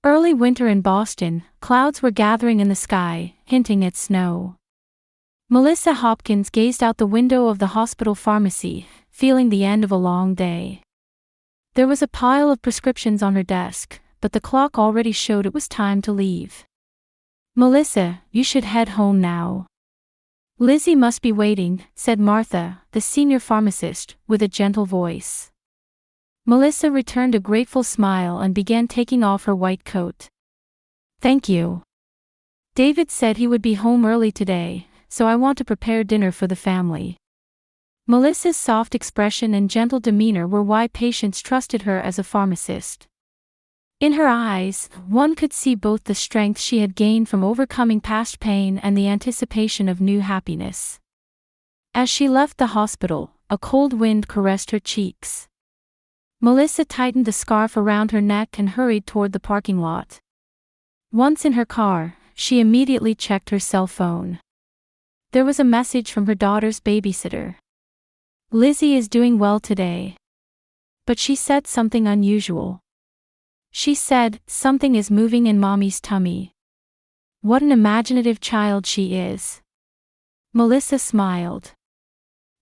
Early winter in Boston, clouds were gathering in the sky, hinting at snow. Melissa Hopkins gazed out the window of the hospital pharmacy, feeling the end of a long day. There was a pile of prescriptions on her desk, but the clock already showed it was time to leave. "Melissa, you should head home now." "Lizzy must be waiting," said Martha, the senior pharmacist, with a gentle voice. Melissa returned a grateful smile and began taking off her white coat. "Thank you. David said he would be home early today, so I want to prepare dinner for the family." Melissa's soft expression and gentle demeanor were why patients trusted her as a pharmacist. In her eyes, one could see both the strength she had gained from overcoming past pain and the anticipation of new happiness. As she left the hospital, a cold wind caressed her cheeks. Melissa tightened the scarf around her neck and hurried toward the parking lot. Once in her car, she immediately checked her cell phone. There was a message from her daughter's babysitter. "Lizzy is doing well today." But she said something unusual. She said, "Something is moving in Mommy's tummy." What an imaginative child she is. Melissa smiled.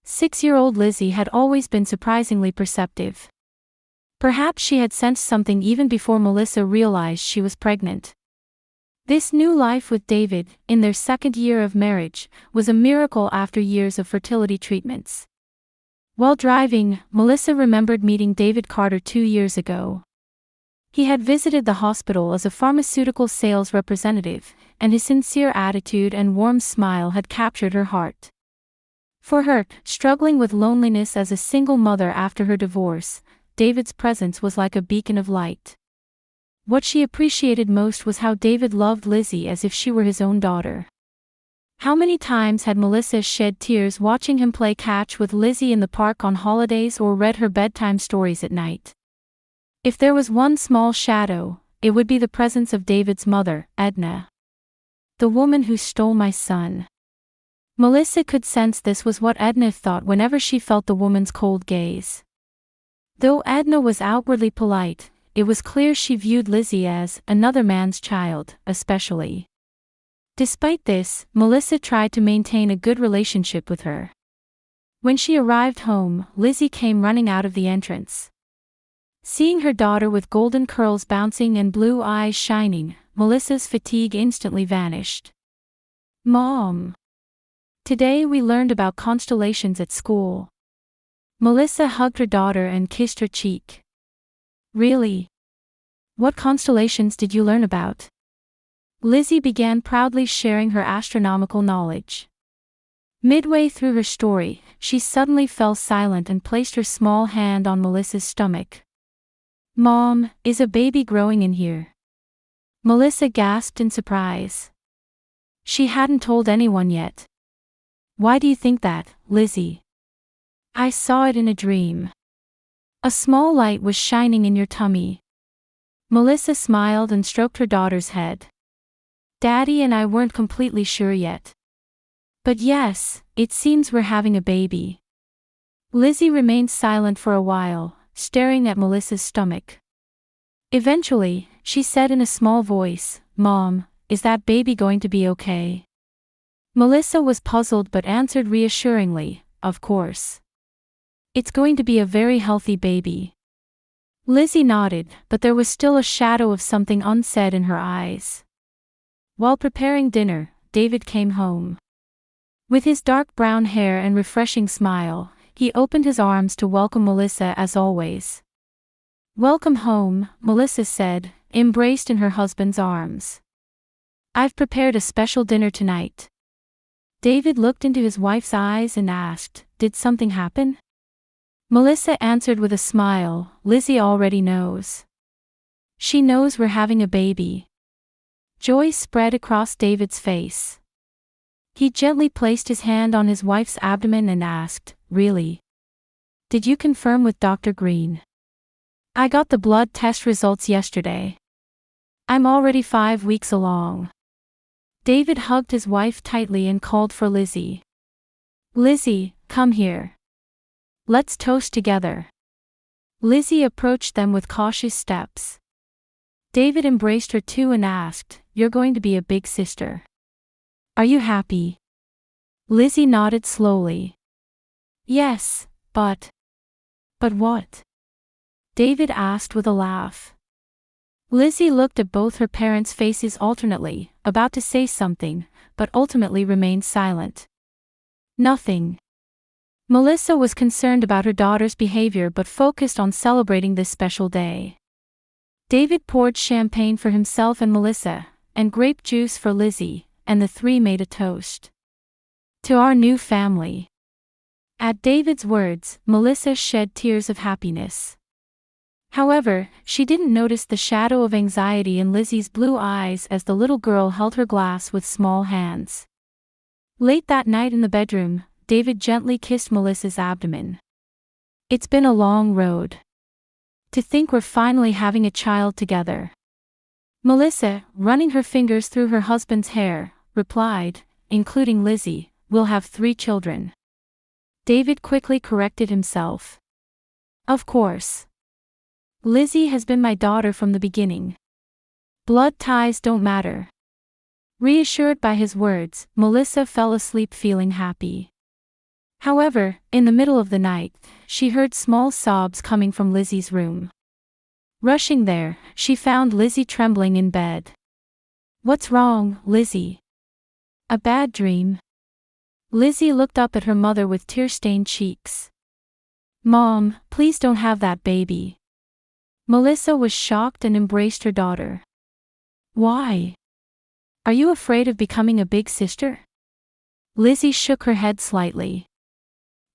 6-year-old Lizzy had always been surprisingly perceptive. Perhaps she had sensed something even before Melissa realized she was pregnant. This new life with David, in their second year of marriage, was a miracle after years of fertility treatments. While driving, Melissa remembered meeting David Carter 2 years ago. He had visited the hospital as a pharmaceutical sales representative, and his sincere attitude and warm smile had captured her heart. For her, struggling with loneliness as a single mother after her divorce, David's presence was like a beacon of light. What she appreciated most was how David loved Lizzy as if she were his own daughter. How many times had Melissa shed tears watching him play catch with Lizzy in the park on holidays or read her bedtime stories at night? If there was one small shadow, it would be the presence of David's mother, Edna. "The woman who stole my son." Melissa could sense this was what Edna thought whenever she felt the woman's cold gaze. Though Edna was outwardly polite, it was clear she viewed Lizzy as another man's child, especially. Despite this, Melissa tried to maintain a good relationship with her. When she arrived home, Lizzy came running out of the entrance. Seeing her daughter with golden curls bouncing and blue eyes shining, Melissa's fatigue instantly vanished. "Mom. Today we learned about constellations at school." Melissa hugged her daughter and kissed her cheek. "Really? What constellations did you learn about?" Lizzy began proudly sharing her astronomical knowledge. Midway through her story, she suddenly fell silent and placed her small hand on Melissa's stomach. "Mom, is a baby growing in here?" Melissa gasped in surprise. She hadn't told anyone yet. "Why do you think that, Lizzy?" "I saw it in a dream. A small light was shining in your tummy." Melissa smiled and stroked her daughter's head. "Daddy and I weren't completely sure yet. But yes, it seems we're having a baby." Lizzy remained silent for a while, staring at Melissa's stomach. Eventually, she said in a small voice, "Mom, is that baby going to be okay?" Melissa was puzzled but answered reassuringly, "Of course. It's going to be a very healthy baby." Lizzy nodded, but there was still a shadow of something unsaid in her eyes. While preparing dinner, David came home. With his dark brown hair and refreshing smile, he opened his arms to welcome Melissa as always. "Welcome home," Melissa said, embraced in her husband's arms. "I've prepared a special dinner tonight." David looked into his wife's eyes and asked, "Did something happen?" Melissa answered with a smile, "Lizzy already knows. She knows we're having a baby." Joy spread across David's face. He gently placed his hand on his wife's abdomen and asked, "Really? Did you confirm with Dr. Green?" "I got the blood test results yesterday. I'm already 5 weeks along." David hugged his wife tightly and called for Lizzy. "Lizzy, come here. Let's toast together." Lizzy approached them with cautious steps. David embraced her too and asked, "You're going to be a big sister. Are you happy?" Lizzy nodded slowly. "Yes, but what?" David asked with a laugh. Lizzy looked at both her parents' faces alternately, about to say something, but ultimately remained silent. Nothing. Melissa was concerned about her daughter's behavior but focused on celebrating this special day. David poured champagne for himself and Melissa, and grape juice for Lizzy, and the three made a toast. "To our new family." At David's words, Melissa shed tears of happiness. However, she didn't notice the shadow of anxiety in Lizzy's blue eyes as the little girl held her glass with small hands. Late that night in the bedroom, David gently kissed Melissa's abdomen. "It's been a long road. To think we're finally having a child together." Melissa, running her fingers through her husband's hair, replied, "Including Lizzy, we'll have 3 children." David quickly corrected himself. "Of course. Lizzy has been my daughter from the beginning. Blood ties don't matter." Reassured by his words, Melissa fell asleep feeling happy. However, in the middle of the night, she heard small sobs coming from Lizzy's room. Rushing there, she found Lizzy trembling in bed. "What's wrong, Lizzy?" "A bad dream." Lizzy looked up at her mother with tear-stained cheeks. "Mom, please don't have that baby." Melissa was shocked and embraced her daughter. "Why? Are you afraid of becoming a big sister?" Lizzy shook her head slightly.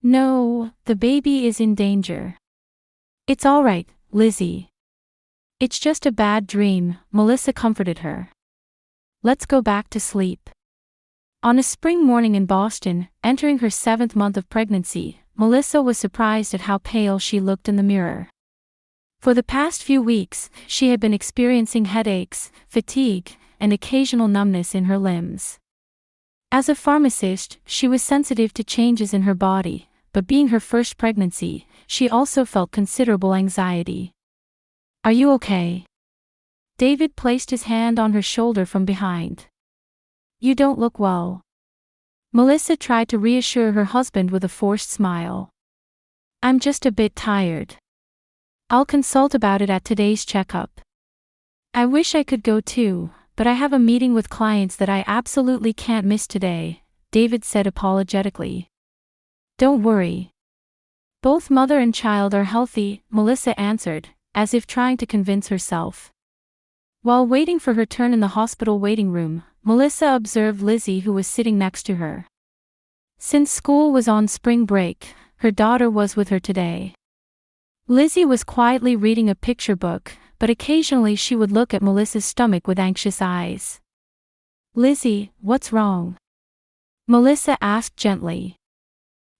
"No, the baby is in danger." "It's all right, Lizzy. It's just a bad dream," Melissa comforted her. "Let's go back to sleep." On a spring morning in Boston, entering her 7th month of pregnancy, Melissa was surprised at how pale she looked in the mirror. For the past few weeks, she had been experiencing headaches, fatigue, and occasional numbness in her limbs. As a pharmacist, she was sensitive to changes in her body, but being her first pregnancy, she also felt considerable anxiety. "Are you okay?" David placed his hand on her shoulder from behind. "You don't look well." Melissa tried to reassure her husband with a forced smile. "I'm just a bit tired. I'll consult about it at today's checkup." "I wish I could go too, but I have a meeting with clients that I absolutely can't miss today," David said apologetically. "Don't worry. Both mother and child are healthy," Melissa answered, as if trying to convince herself. While waiting for her turn in the hospital waiting room, Melissa observed Lizzy, who was sitting next to her. Since school was on spring break, her daughter was with her today. Lizzy was quietly reading a picture book, but occasionally she would look at Melissa's stomach with anxious eyes. "Lizzy, what's wrong?" Melissa asked gently.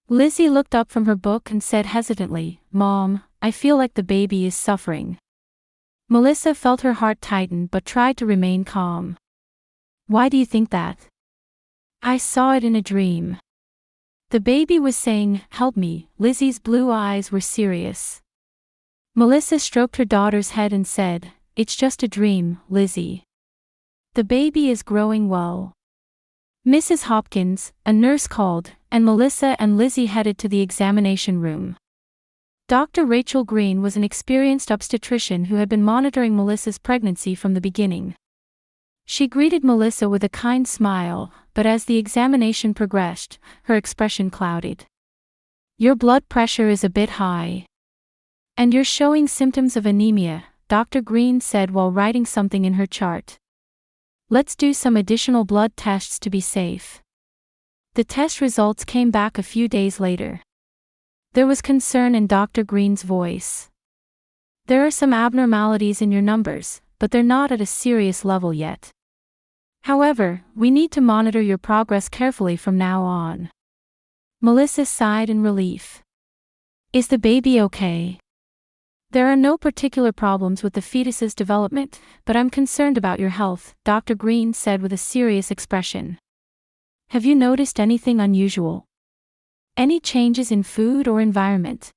Lizzy looked up from her book and said hesitantly, "Mom, I feel like the baby is suffering." Melissa felt her heart tighten but tried to remain calm. "Why do you think that?" "I saw it in a dream." The baby was saying, "Help me." Lizzy's blue eyes were serious. Melissa stroked her daughter's head and said, "It's just a dream, Lizzy. The baby is growing well." Mrs. Hopkins, a nurse, called, and Melissa and Lizzy headed to the examination room. Dr. Rachel Green was an experienced obstetrician who had been monitoring Melissa's pregnancy from the beginning. She greeted Melissa with a kind smile, but as the examination progressed, her expression clouded. "Your blood pressure is a bit high. And you're showing symptoms of anemia," Dr. Green said while writing something in her chart. "Let's do some additional blood tests to be safe." The test results came back a few days later. There was concern in Dr. Green's voice. "There are some abnormalities in your numbers, but they're not at a serious level yet. However, we need to monitor your progress carefully from now on." Melissa sighed in relief. "Is the baby okay?" "There are no particular problems with the fetus's development, but I'm concerned about your health," Dr. Green said with a serious expression. "Have you noticed anything unusual? Any changes in food or environment?"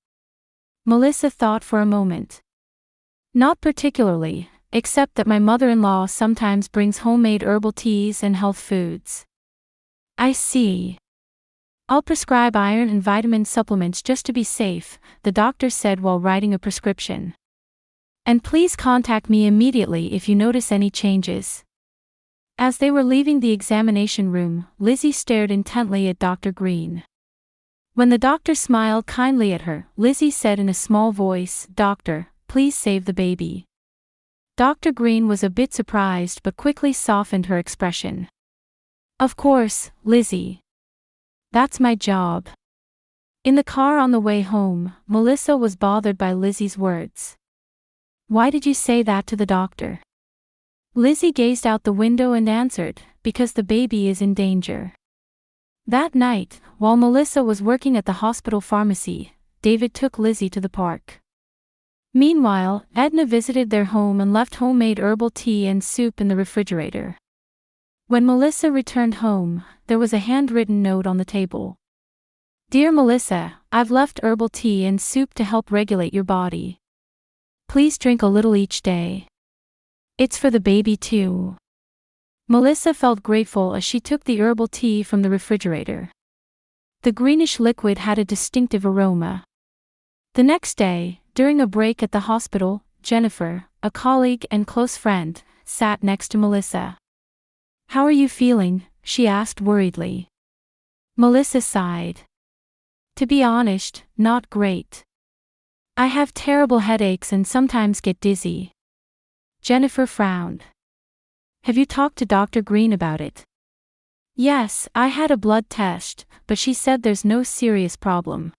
Melissa thought for a moment. "Not particularly, except that my mother-in-law sometimes brings homemade herbal teas and health foods. I see. I'll prescribe iron and vitamin supplements just to be safe, the doctor said while writing a prescription. And please contact me immediately if you notice any changes. As they were leaving the examination room, Lizzy stared intently at Dr. Green. When the doctor smiled kindly at her, Lizzy said in a small voice, "Doctor, please save the baby." Dr. Green was a bit surprised but quickly softened her expression. "Of course, Lizzy. That's my job." In the car on the way home, Melissa was bothered by Lizzy's words. "Why did you say that to the doctor?" Lizzy gazed out the window and answered, "Because the baby is in danger." That night, while Melissa was working at the hospital pharmacy, David took Lizzy to the park. Meanwhile, Edna visited their home and left homemade herbal tea and soup in the refrigerator. When Melissa returned home, there was a handwritten note on the table. "Dear Melissa, I've left herbal tea and soup to help regulate your body. Please drink a little each day. It's for the baby too." Melissa felt grateful as she took the herbal tea from the refrigerator. The greenish liquid had a distinctive aroma. The next day, during a break at the hospital, Jennifer, a colleague and close friend, sat next to Melissa. "How are you feeling?" she asked worriedly. Melissa sighed. "To be honest, not great. I have terrible headaches and sometimes get dizzy." Jennifer frowned. "Have you talked to Dr. Green about it?" "Yes, I had a blood test, but she said there's no serious problem."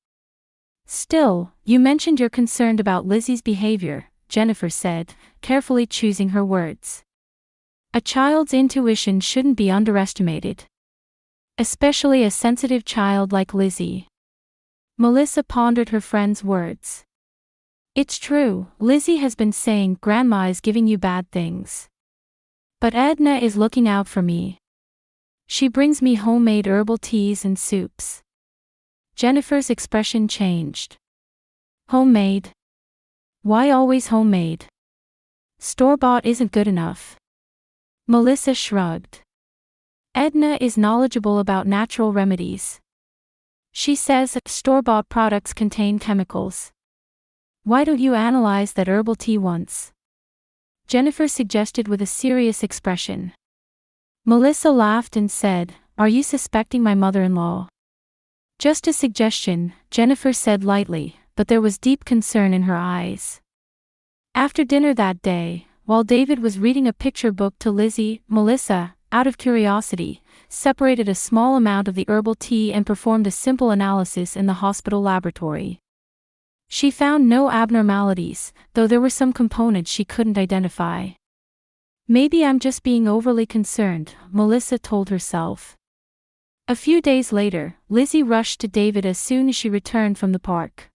"Still, you mentioned you're concerned about Lizzy's behavior," Jennifer said, carefully choosing her words. "A child's intuition shouldn't be underestimated. Especially a sensitive child like Lizzy." Melissa pondered her friend's words. "It's true, Lizzy has been saying Grandma is giving you bad things. But Edna is looking out for me. She brings me homemade herbal teas and soups." Jennifer's expression changed. "Homemade? Why always homemade? Store-bought isn't good enough." Melissa shrugged. "Edna is knowledgeable about natural remedies. She says store-bought products contain chemicals. Why don't you analyze that herbal tea once?" Jennifer suggested with a serious expression. Melissa laughed and said, "Are you suspecting my mother-in-law?" "Just a suggestion," Jennifer said lightly, but there was deep concern in her eyes. After dinner that day, while David was reading a picture book to Lizzy, Melissa, out of curiosity, separated a small amount of the herbal tea and performed a simple analysis in the hospital laboratory. She found no abnormalities, though there were some components she couldn't identify. "Maybe I'm just being overly concerned," Melissa told herself. A few days later, Lizzy rushed to David as soon as she returned from the park.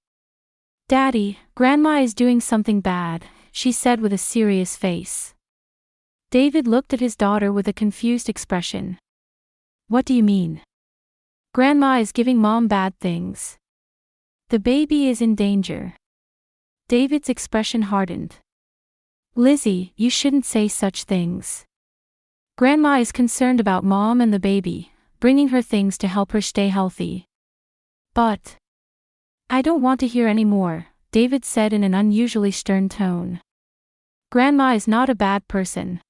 "Daddy, Grandma is doing something bad," she said with a serious face. David looked at his daughter with a confused expression. "What do you mean?" "Grandma is giving Mom bad things. The baby is in danger." David's expression hardened. "Lizzy, you shouldn't say such things. Grandma is concerned about Mom and the baby, bringing her things to help her stay healthy." "But I don't want to hear any more," David said in an unusually stern tone. "Grandma is not a bad person.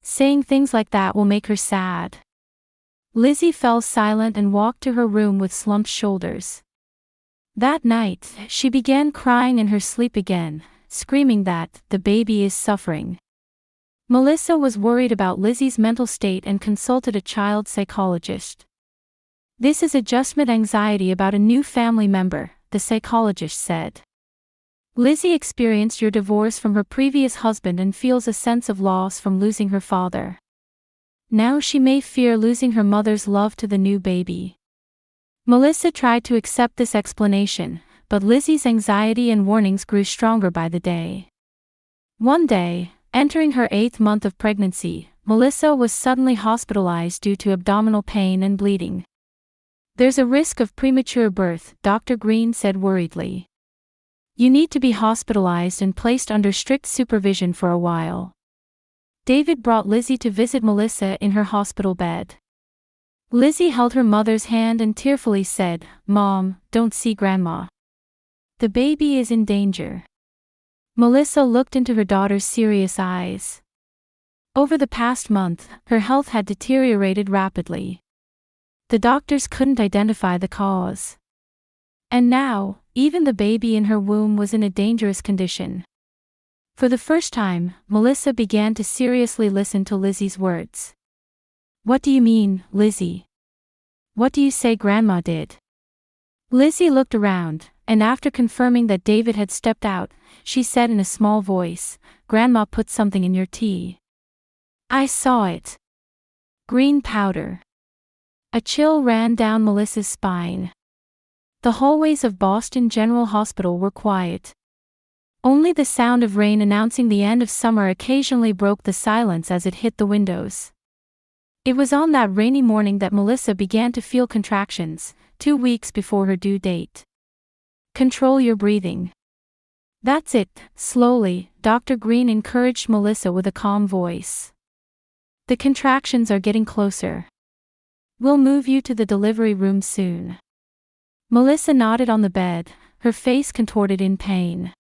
Saying things like that will make her sad." Lizzy fell silent and walked to her room with slumped shoulders. That night, she began crying in her sleep again, screaming that the baby is suffering. Melissa was worried about Lizzy's mental state and consulted a child psychologist. "This is adjustment anxiety about a new family member," the psychologist said. "Lizzy experienced your divorce from her previous husband and feels a sense of loss from losing her father. Now she may fear losing her mother's love to the new baby." Melissa tried to accept this explanation, but Lizzy's anxiety and warnings grew stronger by the day. One day, entering her 8th month of pregnancy, Melissa was suddenly hospitalized due to abdominal pain and bleeding. "There's a risk of premature birth," Dr. Green said worriedly. You need to be hospitalized and placed under strict supervision for a while. David brought Lizzy to visit Melissa in her hospital bed. Lizzy held her mother's hand and tearfully said, "Mom, don't see Grandma. The baby is in danger." Melissa looked into her daughter's serious eyes. Over the past month, her health had deteriorated rapidly. The doctors couldn't identify the cause. And now, even the baby in her womb was in a dangerous condition. For the first time, Melissa began to seriously listen to Lizzy's words. "What do you mean, Lizzy? What do you say Grandma did?" Lizzy looked around, and after confirming that David had stepped out, she said in a small voice, "Grandma put something in your tea. I saw it. Green powder." A chill ran down Melissa's spine. The hallways of Boston General Hospital were quiet. Only the sound of rain announcing the end of summer occasionally broke the silence as it hit the windows. It was on that rainy morning that Melissa began to feel contractions, 2 weeks before her due date. "Control your breathing. That's it, slowly," Dr. Green encouraged Melissa with a calm voice. "The contractions are getting closer. We'll move you to the delivery room soon." Melissa nodded on the bed, her face contorted in pain.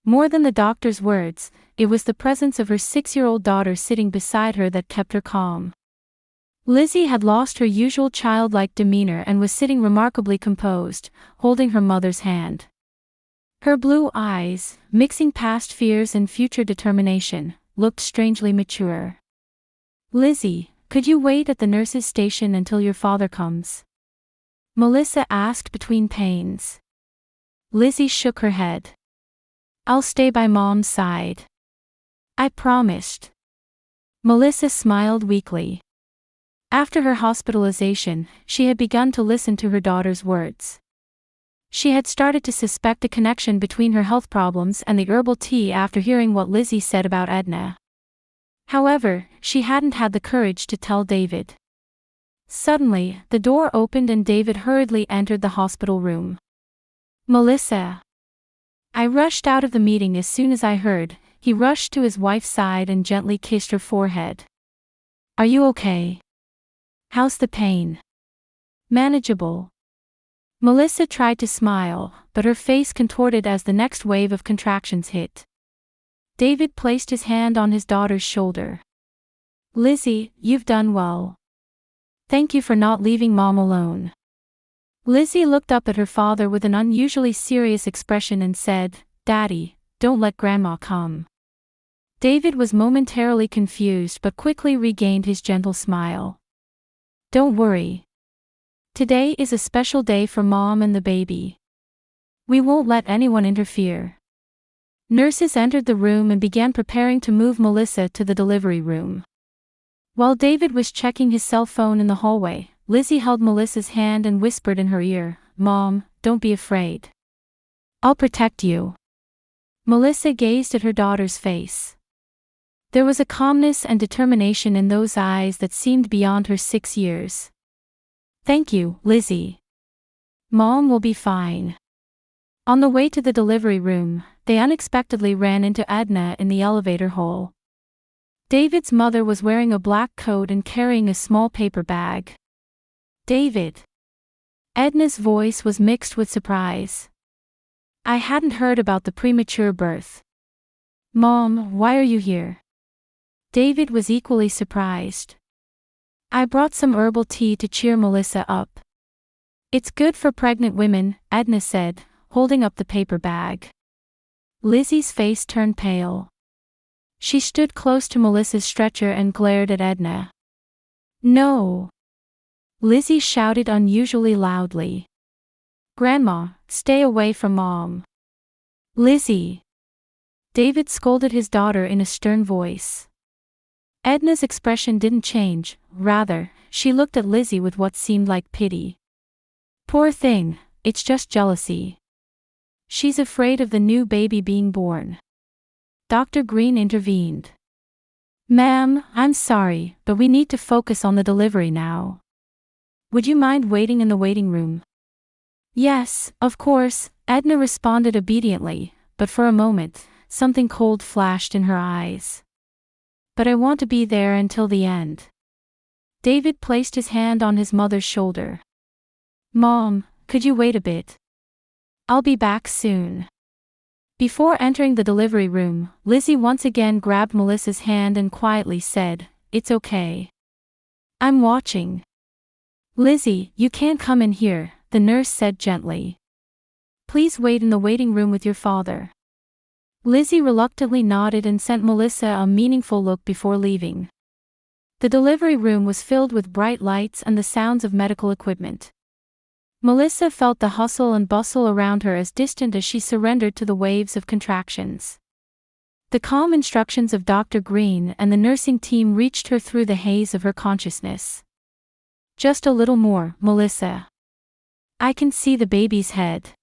More than the doctor's words, it was the presence of her 6-year-old daughter sitting beside her that kept her calm. Lizzy had lost her usual childlike demeanor and was sitting remarkably composed, holding her mother's hand. Her blue eyes, mixing past fears and future determination, looked strangely mature. "Lizzy, could you wait at the nurse's station until your father comes?" Melissa asked between pains. Lizzy shook her head. "I'll stay by Mom's side. I promised." Melissa smiled weakly. After her hospitalization, she had begun to listen to her daughter's words. She had started to suspect a connection between her health problems and the herbal tea after hearing what Lizzy said about Edna. However, she hadn't had the courage to tell David. Suddenly, the door opened and David hurriedly entered the hospital room. "Melissa." "I rushed out of the meeting as soon as I heard." He rushed to his wife's side and gently kissed her forehead. "Are you okay? How's the pain?" "Manageable." Melissa tried to smile, but her face contorted as the next wave of contractions hit. David placed his hand on his daughter's shoulder. "Lizzy, you've done well. Thank you for not leaving Mom alone." Lizzy looked up at her father with an unusually serious expression and said, "Daddy, don't let Grandma come." David was momentarily confused but quickly regained his gentle smile. "Don't worry. Today is a special day for Mom and the baby. We won't let anyone interfere." Nurses entered the room and began preparing to move Melissa to the delivery room. While David was checking his cell phone in the hallway, Lizzy held Melissa's hand and whispered in her ear, "Mom, don't be afraid. I'll protect you." Melissa gazed at her daughter's face. There was a calmness and determination in those eyes that seemed beyond her 6 years. "Thank you, Lizzy. Mom will be fine." On the way to the delivery room, they unexpectedly ran into Edna in the elevator hall. David's mother was wearing a black coat and carrying a small paper bag. "David." Edna's voice was mixed with surprise. "I hadn't heard about the premature birth." "Mom, why are you here?" David was equally surprised. "I brought some herbal tea to cheer Melissa up. It's good for pregnant women," Edna said, holding up the paper bag. Lizzy's face turned pale. She stood close to Melissa's stretcher and glared at Edna. "No!" Lizzy shouted unusually loudly. "Grandma, stay away from Mom." "Lizzy!" David scolded his daughter in a stern voice. Edna's expression didn't change, rather, she looked at Lizzy with what seemed like pity. "Poor thing, it's just jealousy. She's afraid of the new baby being born." Dr. Green intervened. "Ma'am, I'm sorry, but we need to focus on the delivery now. Would you mind waiting in the waiting room?" "Yes, of course," Edna responded obediently, but for a moment, something cold flashed in her eyes. But I want to be there until the end. David placed his hand on his mother's shoulder. Mom, could you wait a bit? I'll be back soon. Before entering the delivery room, Lizzy once again grabbed Melissa's hand and quietly said, "It's okay. I'm watching." "Lizzy, you can't come in here," the nurse said gently. "Please wait in the waiting room with your father." Lizzy reluctantly nodded and sent Melissa a meaningful look before leaving. The delivery room was filled with bright lights and the sounds of medical equipment. Melissa felt the hustle and bustle around her as distant as she surrendered to the waves of contractions. The calm instructions of Dr. Green and the nursing team reached her through the haze of her consciousness. "Just a little more, Melissa. I can see the baby's head."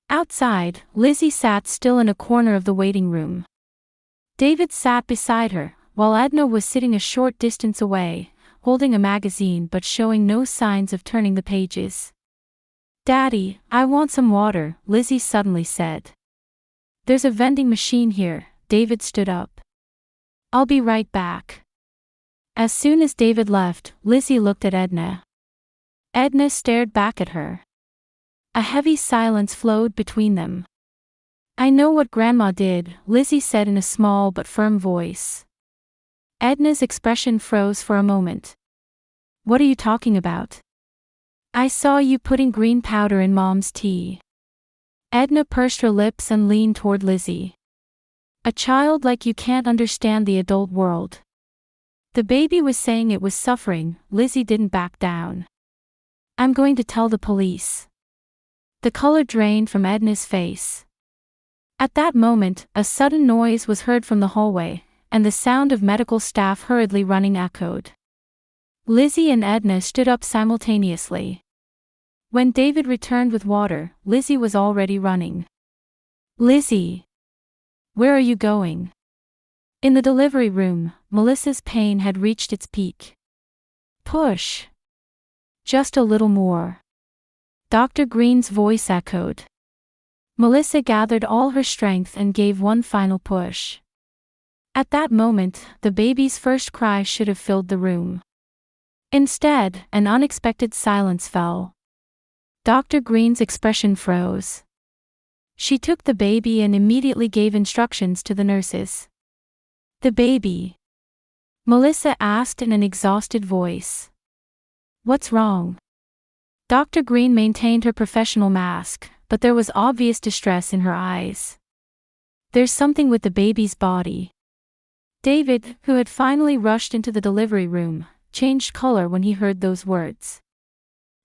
Outside, Lizzy sat still in a corner of the waiting room. David sat beside her, while Edna was sitting a short distance away, holding a magazine but showing no signs of turning the pages. "Daddy, I want some water," Lizzy suddenly said. "There's a vending machine here." David stood up. "I'll be right back." As soon as David left, Lizzy looked at Edna. Edna stared back at her. A heavy silence flowed between them. "I know what Grandma did," Lizzy said in a small but firm voice. Edna's expression froze for a moment. "What are you talking about?" "I saw you putting green powder in Mom's tea." Edna pursed her lips and leaned toward Lizzy. "A child like you can't understand the adult world." The baby was saying it was suffering. Lizzy didn't back down. "I'm going to tell the police." The color drained from Edna's face. At that moment, a sudden noise was heard from the hallway, and the sound of medical staff hurriedly running echoed. Lizzy and Edna stood up simultaneously. When David returned with water, Lizzy was already running. "Lizzy! Where are you going?" In the delivery room, Melissa's pain had reached its peak. "Push. Just a little more." Dr. Green's voice echoed. Melissa gathered all her strength and gave one final push. At that moment, the baby's first cry should have filled the room. Instead, an unexpected silence fell. Dr. Green's expression froze. She took the baby and immediately gave instructions to the nurses. "The baby?" Melissa asked in an exhausted voice. "What's wrong?" Dr. Green maintained her professional mask, but there was obvious distress in her eyes. "There's something with the baby's body." David, who had finally rushed into the delivery room, changed color when he heard those words.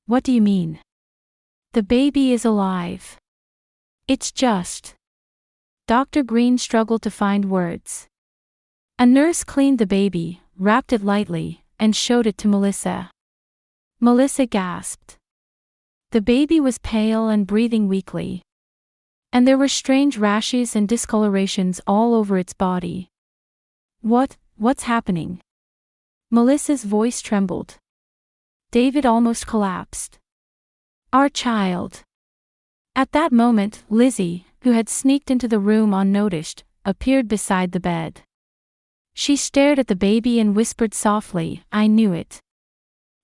"What do you mean?" "The baby is alive. It's just..." Dr. Green struggled to find words. A nurse cleaned the baby, wrapped it lightly, and showed it to Melissa. Melissa gasped. The baby was pale and breathing weakly. And there were strange rashes and discolorations all over its body. What's happening?" Melissa's voice trembled. David almost collapsed. "Our child." At that moment, Lizzy, who had sneaked into the room unnoticed, appeared beside the bed. She stared at the baby and whispered softly, "I knew it."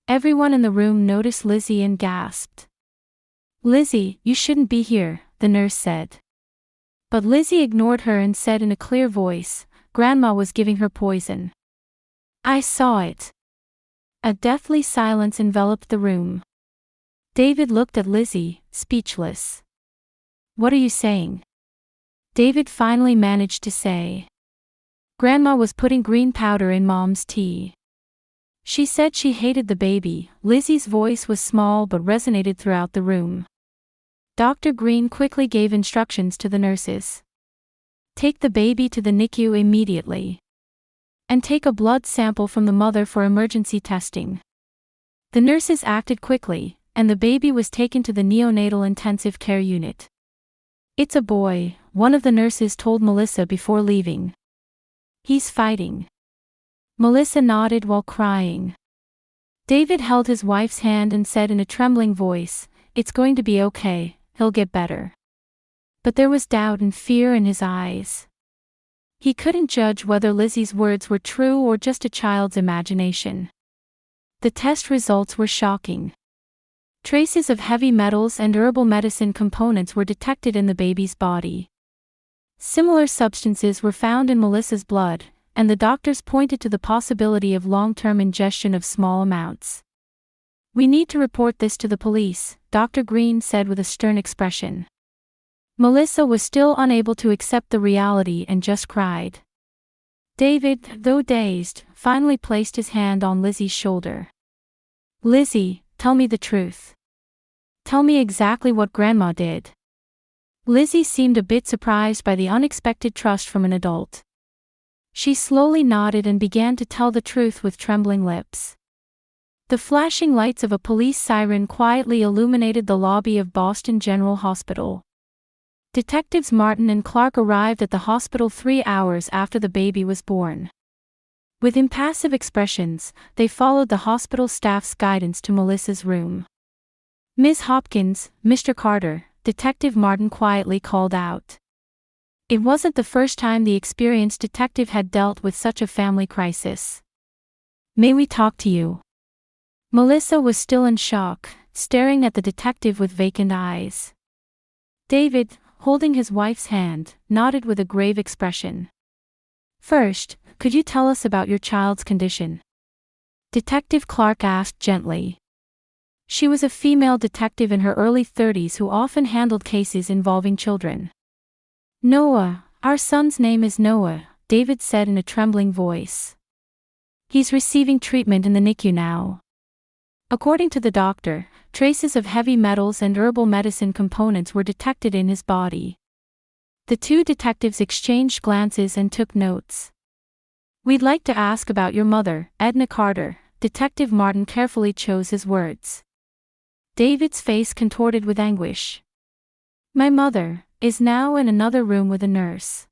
Everyone in the room noticed Lizzy and gasped. "Lizzy, you shouldn't be here," the nurse said. But Lizzy ignored her and said in a clear voice, "Grandma was giving her poison." "I saw it." A deathly silence enveloped the room. David looked at Lizzy, speechless. "What are you saying?" David finally managed to say. "Grandma was putting green powder in Mom's tea. She said she hated the baby." Lizzy's voice was small but resonated throughout the room. Dr. Green quickly gave instructions to the nurses. "Take the baby to the NICU immediately. And take a blood sample from the mother for emergency testing." The nurses acted quickly, and the baby was taken to the neonatal intensive care unit. "It's a boy," one of the nurses told Melissa before leaving. "He's fighting." Melissa nodded while crying. David held his wife's hand and said in a trembling voice, "It's going to be okay, he'll get better." But there was doubt and fear in his eyes. He couldn't judge whether Lizzy's words were true or just a child's imagination. The test results were shocking. Traces of heavy metals and herbal medicine components were detected in the baby's body. Similar substances were found in Melissa's blood, and the doctors pointed to the possibility of long-term ingestion of small amounts. "We need to report this to the police," Dr. Green said with a stern expression. Melissa was still unable to accept the reality and just cried. David, though dazed, finally placed his hand on Lizzy's shoulder. "Lizzy, tell me the truth. Tell me exactly what Grandma did." Lizzy seemed a bit surprised by the unexpected trust from an adult. She slowly nodded and began to tell the truth with trembling lips. The flashing lights of a police siren quietly illuminated the lobby of Boston General Hospital. Detectives Martin and Clark arrived at the hospital 3 hours after the baby was born. With impassive expressions, they followed the hospital staff's guidance to Melissa's room. "Ms. Hopkins, Mr. Carter," Detective Martin quietly called out. It wasn't the first time the experienced detective had dealt with such a family crisis. "May we talk to you?" Melissa was still in shock, staring at the detective with vacant eyes. David, holding his wife's hand, nodded with a grave expression. "First, could you tell us about your child's condition?" Detective Clark asked gently. She was a female detective in her early 30s who often handled cases involving children. "Noah, our son's name is Noah," David said in a trembling voice. "He's receiving treatment in the NICU now." According to the doctor, traces of heavy metals and herbal medicine components were detected in his body. The two detectives exchanged glances and took notes. "We'd like to ask about your mother, Edna Carter," Detective Martin carefully chose his words. David's face contorted with anguish. "My mother is now in another room with a nurse.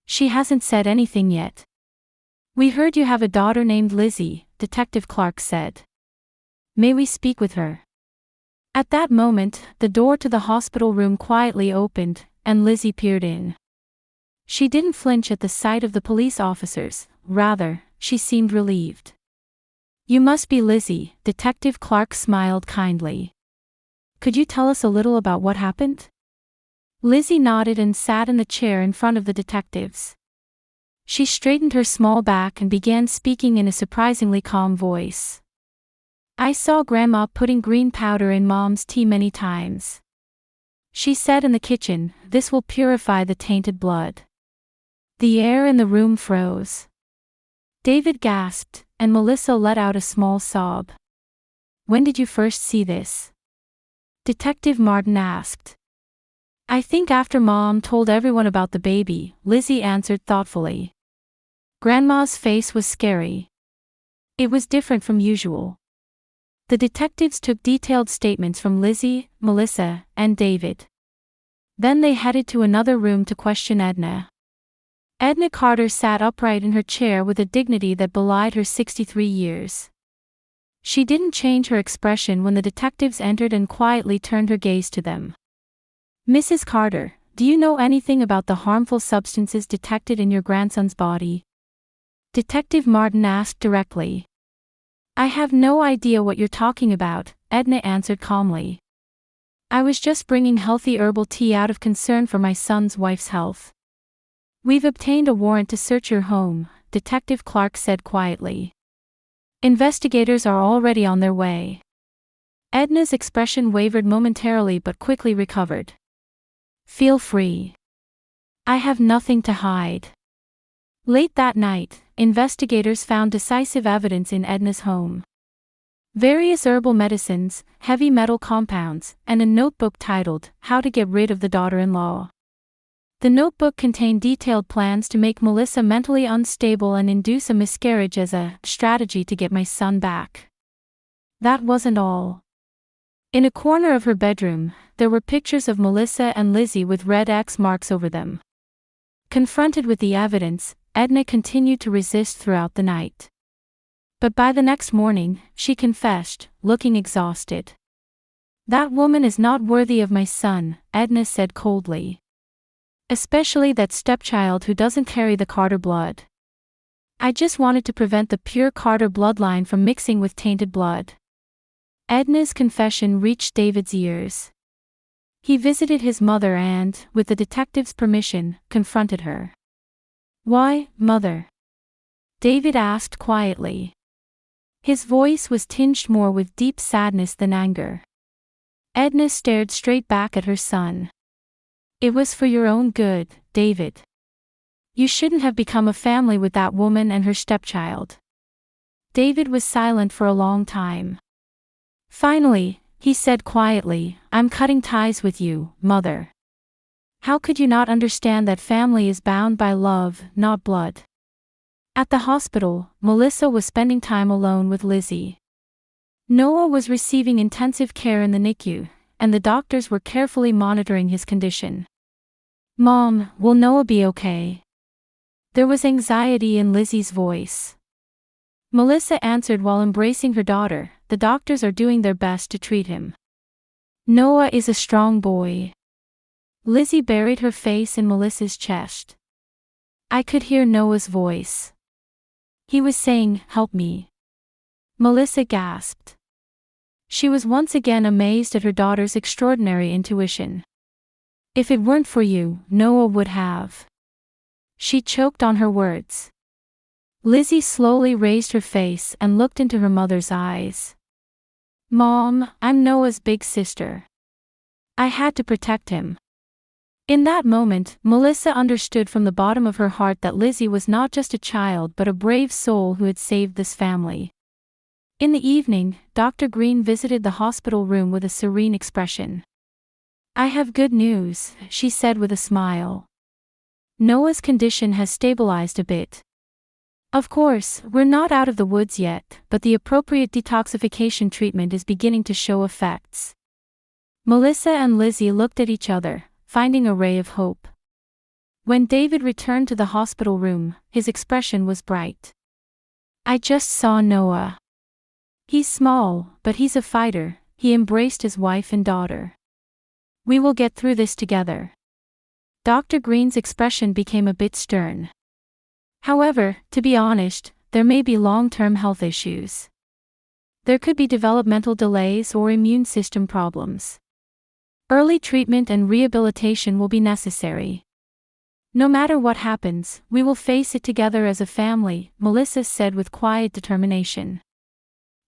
She hasn't said anything yet." "We heard you have a daughter named Lizzy," Detective Clark said. "May we speak with her?" At that moment, the door to the hospital room quietly opened, and Lizzy peered in. She didn't flinch at the sight of the police officers, rather, she seemed relieved. "You must be Lizzy," Detective Clark smiled kindly. "Could you tell us a little about what happened?" Lizzy nodded and sat in the chair in front of the detectives. She straightened her small back and began speaking in a surprisingly calm voice. "I saw Grandma putting green powder in Mom's tea many times. She said in the kitchen, 'This will purify the tainted blood.'" The air in the room froze. David gasped, and Melissa let out a small sob. "When did you first see this?" Detective Martin asked. "I think after Mom told everyone about the baby," Lizzy answered thoughtfully. Grandma's face was scary. It was different from usual. The detectives took detailed statements from Lizzy, Melissa, and David. Then they headed to another room to question Edna. Edna Carter sat upright in her chair with a dignity that belied her 63 years. She didn't change her expression when the detectives entered and quietly turned her gaze to them. "Mrs. Carter, do you know anything about the harmful substances detected in your grandson's body?" Detective Martin asked directly. "I have no idea what you're talking about," Edna answered calmly. "I was just bringing healthy herbal tea out of concern for my son's wife's health." "We've obtained a warrant to search your home," Detective Clark said quietly. "Investigators are already on their way." Edna's expression wavered momentarily but quickly recovered. "Feel free. I have nothing to hide." Late that night, investigators found decisive evidence in Edna's home. Various herbal medicines, heavy metal compounds, and a notebook titled, "How to Get Rid of the Daughter-in-Law." The notebook contained detailed plans to make Melissa mentally unstable and induce a miscarriage as a strategy to get my son back. That wasn't all. In a corner of her bedroom, there were pictures of Melissa and Lizzy with red X marks over them. Confronted with the evidence, Edna continued to resist throughout the night. But by the next morning, she confessed, looking exhausted. That woman is not worthy of my son, Edna said coldly. Especially that stepchild who doesn't carry the Carter blood. I just wanted to prevent the pure Carter bloodline from mixing with tainted blood. Edna's confession reached David's ears. He visited his mother and, with the detective's permission, confronted her. Why, Mother? David asked quietly. His voice was tinged more with deep sadness than anger. Edna stared straight back at her son. It was for your own good, David. You shouldn't have become a family with that woman and her stepchild. David was silent for a long time. Finally, he said quietly, I'm cutting ties with you, Mother. How could you not understand that family is bound by love, not blood? At the hospital, Melissa was spending time alone with Lizzy. Noah was receiving intensive care in the NICU, and the doctors were carefully monitoring his condition. Mom, will Noah be okay? There was anxiety in Lizzy's voice. Melissa answered while embracing her daughter, the doctors are doing their best to treat him. Noah is a strong boy. Lizzy buried her face in Melissa's chest. I could hear Noah's voice. He was saying, help me. Melissa gasped. She was once again amazed at her daughter's extraordinary intuition. If it weren't for you, Noah would have. She choked on her words. Lizzy slowly raised her face and looked into her mother's eyes. Mom, I'm Noah's big sister. I had to protect him. In that moment, Melissa understood from the bottom of her heart that Lizzy was not just a child but a brave soul who had saved this family. In the evening, Dr. Green visited the hospital room with a serene expression. I have good news, she said with a smile. Noah's condition has stabilized a bit. Of course, we're not out of the woods yet, but the appropriate detoxification treatment is beginning to show effects. Melissa and Lizzy looked at each other, finding a ray of hope. When David returned to the hospital room, his expression was bright. I just saw Noah. He's small, but he's a fighter, he embraced his wife and daughter. We will get through this together. Dr. Green's expression became a bit stern. However, to be honest, there may be long-term health issues. There could be developmental delays or immune system problems. Early treatment and rehabilitation will be necessary. No matter what happens, we will face it together as a family, Melissa said with quiet determination.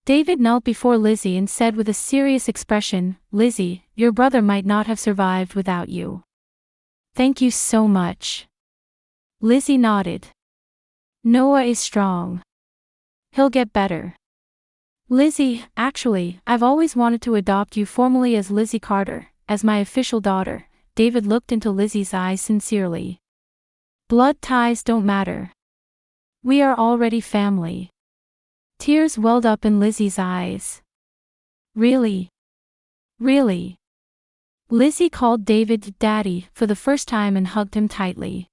David knelt before Lizzy and said with a serious expression, Lizzy, your brother might not have survived without you. Thank you so much. Lizzy nodded. Noah is strong. He'll get better. Lizzy, actually, I've always wanted to adopt you formally as Lizzy Carter, as my official daughter. David looked into Lizzy's eyes sincerely. Blood ties don't matter. We are already family. Tears welled up in Lizzy's eyes. Really? Really? Lizzy called David Daddy for the first time and hugged him tightly.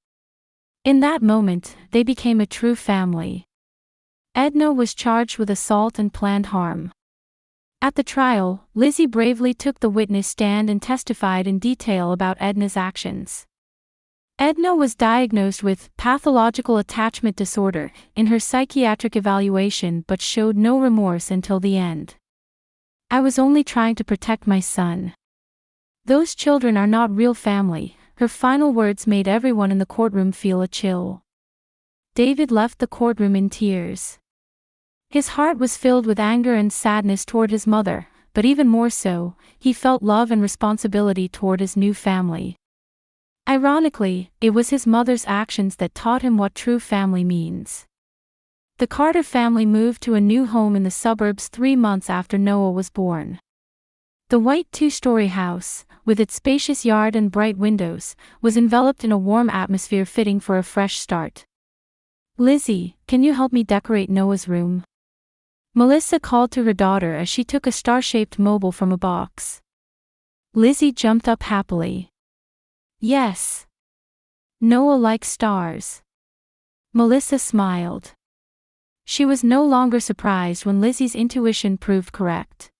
In that moment, they became a true family. Edna was charged with assault and planned harm. At the trial, Lizzy bravely took the witness stand and testified in detail about Edna's actions. Edna was diagnosed with pathological attachment disorder in her psychiatric evaluation but showed no remorse until the end. I was only trying to protect my son. Those children are not real family. Her final words made everyone in the courtroom feel a chill. David left the courtroom in tears. His heart was filled with anger and sadness toward his mother, but even more so, he felt love and responsibility toward his new family. Ironically, it was his mother's actions that taught him what true family means. The Carter family moved to a new home in the suburbs 3 months after Noah was born. The white 2-story house, with its spacious yard and bright windows, was enveloped in a warm atmosphere fitting for a fresh start. Lizzy, can you help me decorate Noah's room? Melissa called to her daughter as she took a star-shaped mobile from a box. Lizzy jumped up happily. Yes. Noah likes stars. Melissa smiled. She was no longer surprised when Lizzy's intuition proved correct.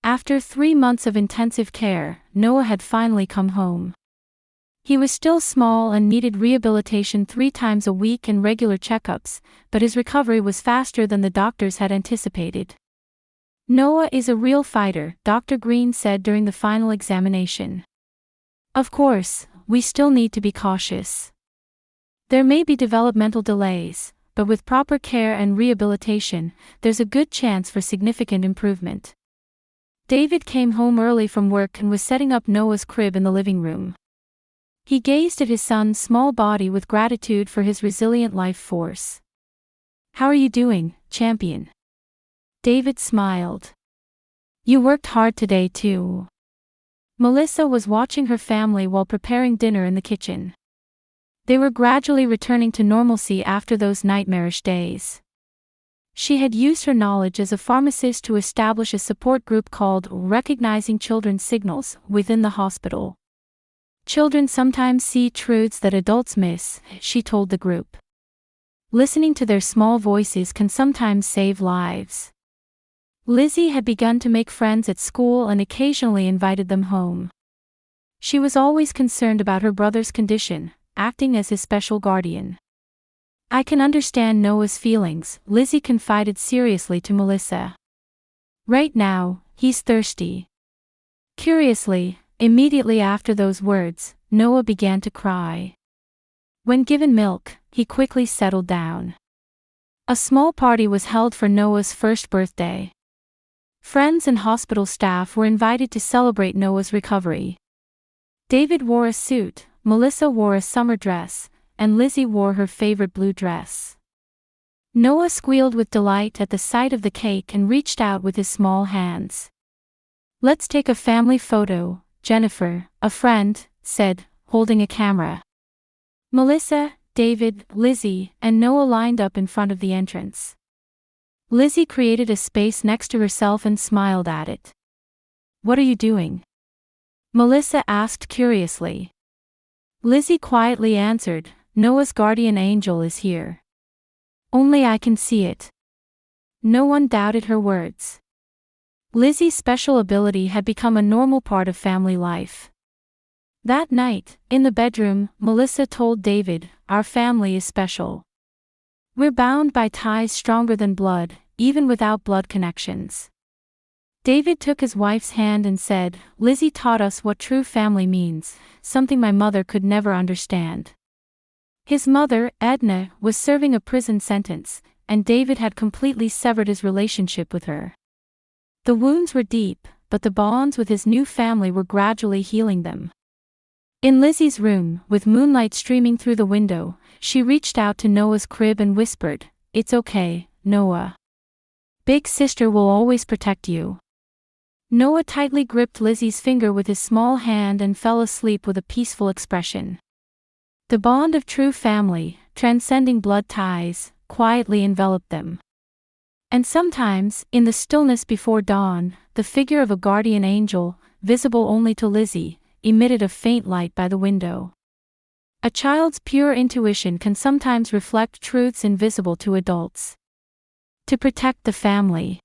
After 3 months of intensive care, Noah had finally come home. He was still small and needed rehabilitation 3 times a week and regular checkups, but his recovery was faster than the doctors had anticipated. "Noah is a real fighter," Dr. Green said during the final examination. "Of course, we still need to be cautious. There may be developmental delays, but with proper care and rehabilitation, there's a good chance for significant improvement." David came home early from work and was setting up Noah's crib in the living room. He gazed at his son's small body with gratitude for his resilient life force. "How are you doing, champion?" David smiled. "You worked hard today too." Melissa was watching her family while preparing dinner in the kitchen. They were gradually returning to normalcy after those nightmarish days. She had used her knowledge as a pharmacist to establish a support group called Recognizing Children's Signals within the hospital. "Children sometimes see truths that adults miss," she told the group. "Listening to their small voices can sometimes save lives." Lizzy had begun to make friends at school and occasionally invited them home. She was always concerned about her brother's condition, acting as his special guardian. "I can understand Noah's feelings," Lizzy confided seriously to Melissa. "Right now, he's thirsty." Curiously, immediately after those words, Noah began to cry. When given milk, he quickly settled down. A small party was held for Noah's first birthday. Friends and hospital staff were invited to celebrate Noah's recovery. David wore a suit, Melissa wore a summer dress, and Lizzy wore her favorite blue dress. Noah squealed with delight at the sight of the cake and reached out with his small hands. "Let's take a family photo," Jennifer, a friend, said, holding a camera. Melissa, David, Lizzy, and Noah lined up in front of the entrance. Lizzy created a space next to herself and smiled at it. "What are you doing?" Melissa asked curiously. Lizzy quietly answered, "Noah's guardian angel is here. Only I can see it." No one doubted her words. Lizzy's special ability had become a normal part of family life. That night, in the bedroom, Melissa told David, "Our family is special. We're bound by ties stronger than blood, even without blood connections." David took his wife's hand and said, "Lizzy taught us what true family means, something my mother could never understand." His mother, Edna, was serving a prison sentence, and David had completely severed his relationship with her. The wounds were deep, but the bonds with his new family were gradually healing them. In Lizzy's room, with moonlight streaming through the window, she reached out to Noah's crib and whispered, "It's okay, Noah. Big sister will always protect you." Noah tightly gripped Lizzy's finger with his small hand and fell asleep with a peaceful expression. The bond of true family, transcending blood ties, quietly enveloped them. And sometimes, in the stillness before dawn, the figure of a guardian angel, visible only to Lizzy, emitted a faint light by the window. A child's pure intuition can sometimes reflect truths invisible to adults. To protect the family.